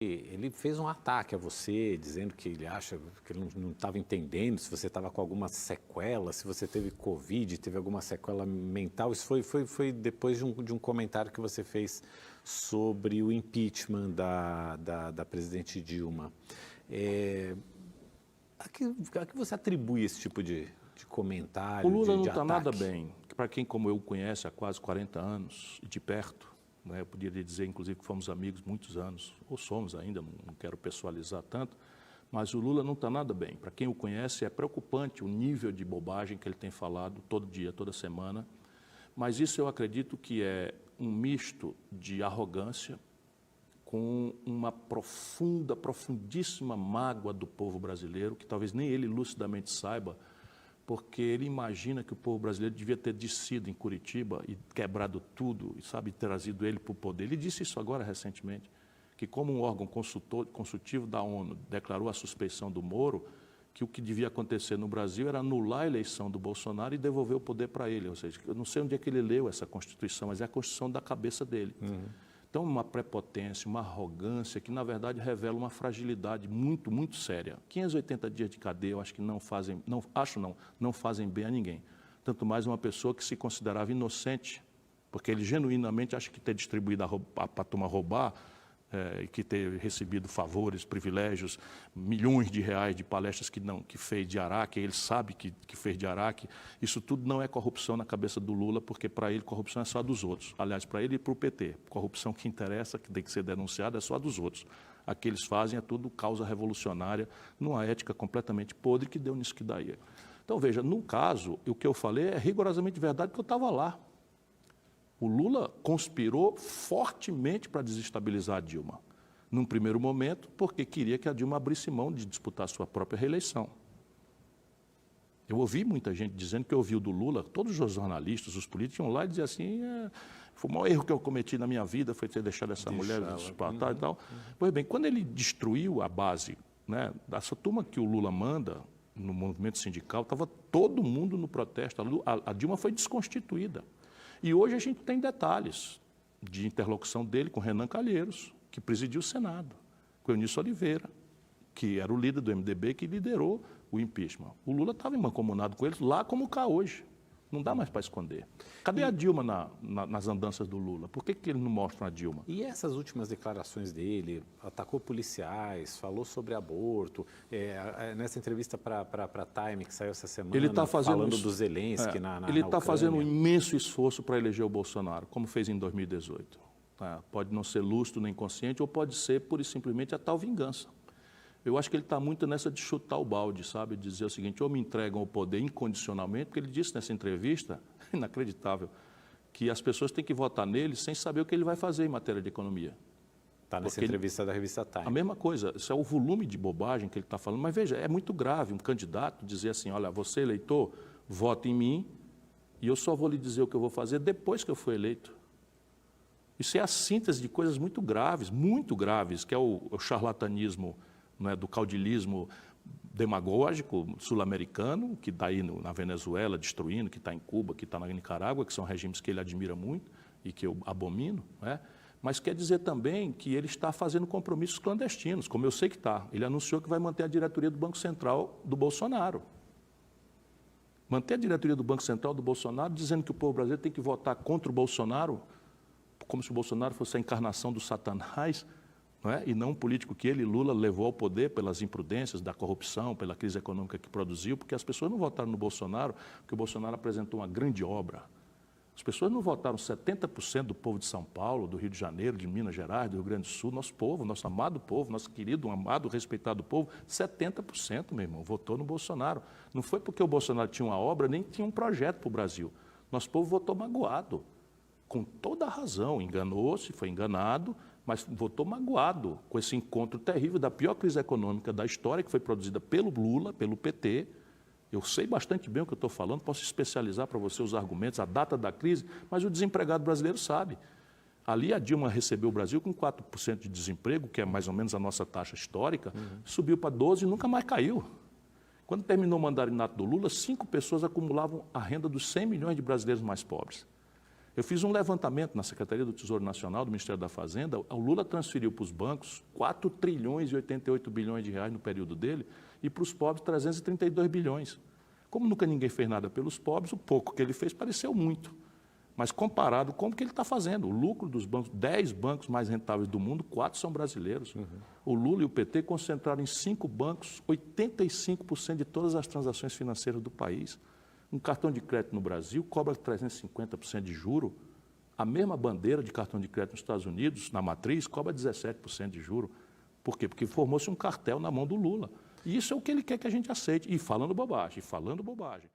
ele fez um ataque a você, dizendo que ele acha que ele não estava entendendo se você estava com alguma sequela, se você teve Covid, teve alguma sequela mental. Isso foi depois de um comentário que você fez sobre o impeachment da presidente Dilma. A que você atribui esse tipo de comentário, O Lula não de está ataque? nada bem. Para quem, como eu, conhece há quase 40 anos, e de perto, né, eu poderia dizer, inclusive, que fomos amigos muitos anos, ou somos ainda, não quero pessoalizar tanto, mas o Lula não está nada bem. Para quem o conhece, é preocupante o nível de bobagem que ele tem falado todo dia, toda semana, mas isso eu acredito que é um misto de arrogância com uma profundíssima mágoa do povo brasileiro, que talvez nem ele lucidamente saiba, porque ele imagina que o povo brasileiro devia ter descido em Curitiba e quebrado tudo, e sabe, trazido ele para o poder. Ele disse isso agora recentemente, que como um órgão consultivo da ONU declarou a suspeição do Moro, que o que devia acontecer no Brasil era anular a eleição do Bolsonaro e devolver o poder para ele. Ou seja, eu não sei onde é que ele leu essa Constituição, mas é a Constituição da cabeça dele. Então, uma prepotência, uma arrogância que, na verdade, revela uma fragilidade muito, muito séria. 580 dias de cadeia, eu acho que não fazem bem a ninguém. Tanto mais uma pessoa que se considerava inocente, porque ele genuinamente acha que ter distribuído para turma roubar, e que ter recebido favores, privilégios, milhões de reais de palestras que fez de Araque, ele sabe que fez de Araque, isso tudo não é corrupção na cabeça do Lula, porque para ele corrupção é só dos outros. Aliás, para ele e para o PT, corrupção que interessa, que tem que ser denunciada, é só dos outros. A que eles fazem é tudo causa revolucionária, numa ética completamente podre que deu nisso que daí. Então, veja, no caso, o que eu falei é rigorosamente verdade, porque eu estava lá. O Lula conspirou fortemente para desestabilizar a Dilma, num primeiro momento, porque queria que a Dilma abrisse mão de disputar sua própria reeleição. Eu ouvi muita gente dizendo que ouviu do Lula, todos os jornalistas, os políticos iam lá e diziam assim, foi o maior erro que eu cometi na minha vida, foi ter deixado essa mulher disputar e tal. Pois bem, quando ele destruiu a base, né, dessa turma que o Lula manda, no movimento sindical, estava todo mundo no protesto, a Dilma foi desconstituída. E hoje a gente tem detalhes de interlocução dele com Renan Calheiros, que presidiu o Senado, com Eunício Oliveira, que era o líder do MDB, que liderou o impeachment. O Lula estava mancomunado com eles lá como cá hoje. Não dá mais para esconder. Cadê a Dilma nas andanças do Lula? Por que eles não mostram a Dilma? E essas últimas declarações dele, atacou policiais, falou sobre aborto, nessa entrevista para Time, que saiu essa semana, ele tá falando do Zelensky na Ele está fazendo um Ucrânia. imenso esforço para eleger o Bolsonaro, como fez em 2018. Pode não ser lúcido nem consciente, ou pode ser pura e simplesmente a tal vingança. Eu acho que ele está muito nessa de chutar o balde, sabe? Dizer o seguinte, ou me entregam o poder incondicionalmente, porque ele disse nessa entrevista, inacreditável, que as pessoas têm que votar nele sem saber o que ele vai fazer em matéria de economia. Está nessa entrevista da revista Time. A mesma coisa, isso é o volume de bobagem que ele está falando, mas veja, é muito grave um candidato dizer assim, olha, você eleitor, vota em mim e eu só vou lhe dizer o que eu vou fazer depois que eu for eleito. Isso é a síntese de coisas muito graves, que é o charlatanismo, né, do caudilismo demagógico sul-americano, que está aí na Venezuela destruindo, que está em Cuba, que está na Nicarágua, que são regimes que ele admira muito e que eu abomino, né? Mas quer dizer também que ele está fazendo compromissos clandestinos, como eu sei que está. Ele anunciou que vai manter a diretoria do Banco Central do Bolsonaro. Manter a diretoria do Banco Central do Bolsonaro, dizendo que o povo brasileiro tem que votar contra o Bolsonaro, como se o Bolsonaro fosse a encarnação do Satanás, não é? E não um político que ele, Lula, levou ao poder pelas imprudências da corrupção, pela crise econômica que produziu, porque as pessoas não votaram no Bolsonaro, porque o Bolsonaro apresentou uma grande obra. As pessoas não votaram 70% do povo de São Paulo, do Rio de Janeiro, de Minas Gerais, do Rio Grande do Sul, nosso povo, nosso amado povo, nosso querido, amado, respeitado povo, 70%, meu irmão, votou no Bolsonaro. Não foi porque o Bolsonaro tinha uma obra, nem tinha um projeto para o Brasil. Nosso povo votou magoado, com toda a razão, enganou-se, foi enganado, mas votou magoado com esse encontro terrível da pior crise econômica da história, que foi produzida pelo Lula, pelo PT. Eu sei bastante bem o que eu estou falando, posso especializar para você os argumentos, a data da crise, mas o desempregado brasileiro sabe. Ali a Dilma recebeu o Brasil com 4% de desemprego, que é mais ou menos a nossa taxa histórica, subiu para 12% e nunca mais caiu. Quando terminou o mandato do Lula, 5 pessoas acumulavam a renda dos 100 milhões de brasileiros mais pobres. Eu fiz um levantamento na Secretaria do Tesouro Nacional, do Ministério da Fazenda. O Lula transferiu para os bancos 4 trilhões e 88 bilhões de reais no período dele e para os pobres 332 bilhões. Como nunca ninguém fez nada pelos pobres, o pouco que ele fez pareceu muito. Mas comparado com o que ele está fazendo, o lucro dos bancos, 10 bancos mais rentáveis do mundo, 4 são brasileiros. O Lula e o PT concentraram em 5 bancos 85% de todas as transações financeiras do país. Um cartão de crédito no Brasil cobra 350% de juro. A mesma bandeira de cartão de crédito nos Estados Unidos, na matriz, cobra 17% de juro. Por quê? Porque formou-se um cartel na mão do Lula. E isso é o que ele quer que a gente aceite. E falando bobagem, falando bobagem.